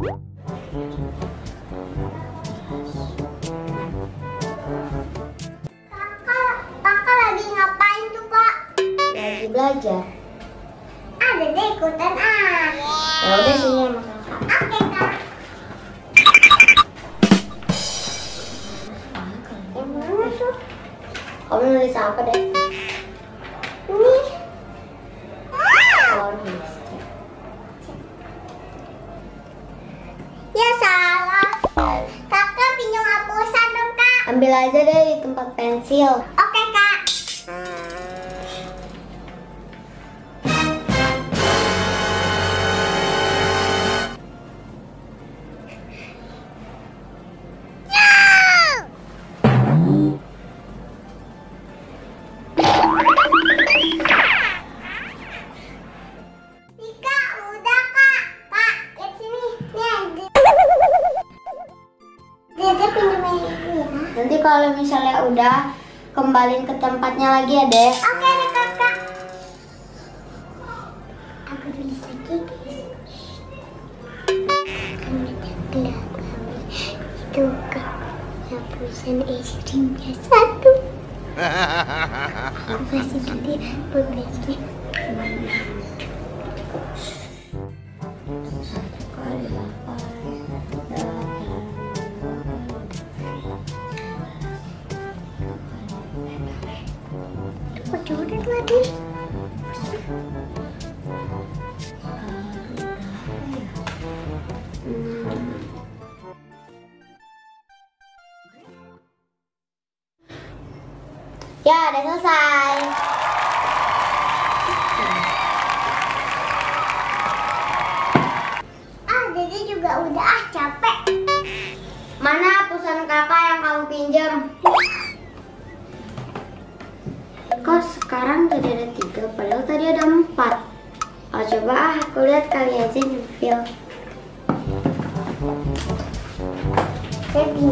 Kakak lagi ngapain tuh, Kak? Lagi belajar. Ada deh ikutan Ya udah sini sama kakak. Oke, Kak. Yang mana tuh? Kamu nulis apa deh? Ini. Oh, nulis. Ya salah. Kakak pinjam hapusan dong, Kak. Ambil aja deh di tempat pensil. Oke, Kak. Nanti kalau misalnya udah, kembaliin ke tempatnya lagi ya, Dek. Oke deh, Kakak. Aku tulis lagi, guys. Kami gelap kami itu hapusan es krimnya 1. Aku kasih nanti progresnya. Kok coret lagi? Ya, udah selesai. Dede juga udah capek. Mana hapusan kakak yang kamu pinjam? Kok sekarang jadi ada 3, padahal tadi ada 4. Oh, coba aku lihat kali aja nyempil. Jadi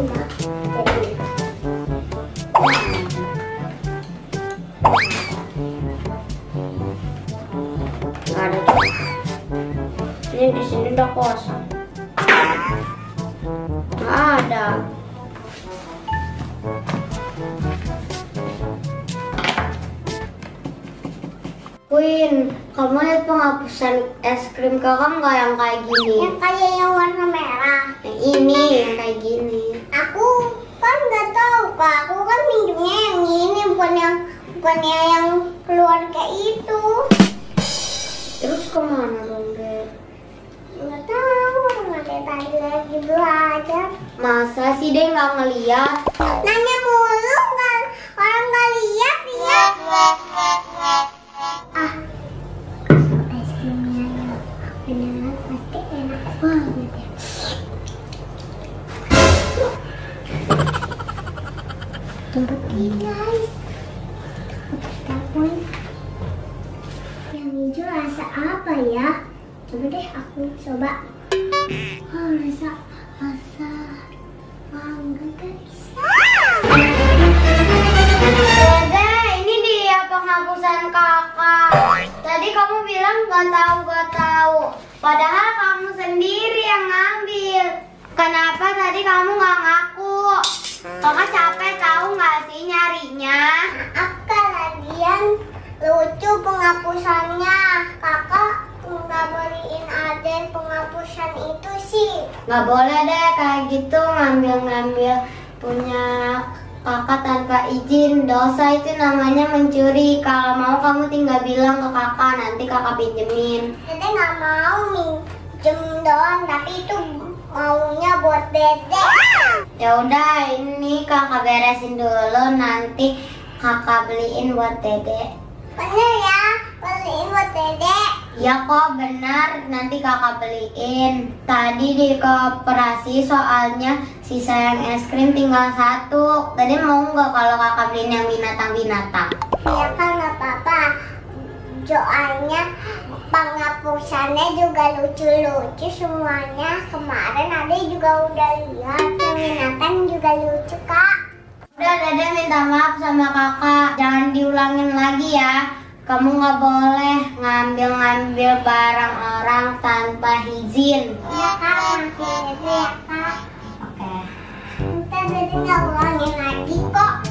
Nggak ada tuh. Ini di sini udah kosong. Nggak ada. Queen, kamu lihat penghapusan es krim kakak nggak yang kayak gini? yang kayak yang warna merah. Yang ini, yang kayak gini. Aku kan nggak tahu, Kak. Aku kan minumnya yang ini, bukannya yang keluarga itu. Terus kemana dong, Dek? Nggak tahu, ada tadi lagi belajar. Masa sih Dek nggak ngeliat? Nanya mulu, kan orang nggak lihat dia. Es krimnya beneran pasti enak banget ya. Tempat ini, guys. Tapi yang hijau rasa apa ya? Coba deh aku coba. Oh, rasa mangga, guys. Dede, ini dia penghapusan kakak. Tadi kamu bilang nggak tahu. Padahal kamu sendiri yang ngambil. Kenapa tadi kamu nggak ngaku? Kakak capek tahu nggak sih nyarinya? Akak lagian lucu penghapusannya. Kakak nggak beliin Aden penghapusan itu sih. Nggak boleh deh kayak gitu ngambil punya kakak tanpa izin. Dosa itu namanya mencuri. Kalau mau kamu tinggal bilang ke kakak, nanti kakak pinjemin. Dede nggak mau minjem doang, tapi itu maunya buat Dede. Ya udah, ini kakak beresin dulu, nanti kakak beliin buat Dede. Bener ya, beliin buat Dede. Ya kok benar, nanti kakak beliin. Tadi di koperasi soalnya sisa yang es krim tinggal 1. Tadi mau nggak kalau kakak beliin yang binatang-binatang? Ya kan nggak apa-apa. Soalnya penghapusannya juga lucu-lucu semuanya. Kemarin Ade juga udah lihat yang binatang juga lucu, Kak. Udah, Dede minta maaf sama kakak. Jangan diulangin lagi ya. kamu nggak boleh ngambil-ngambil barang orang tanpa izin. Ya kak, maafin itu ya kak. Oke. Ntar jadi nggak ulangin lagi kok.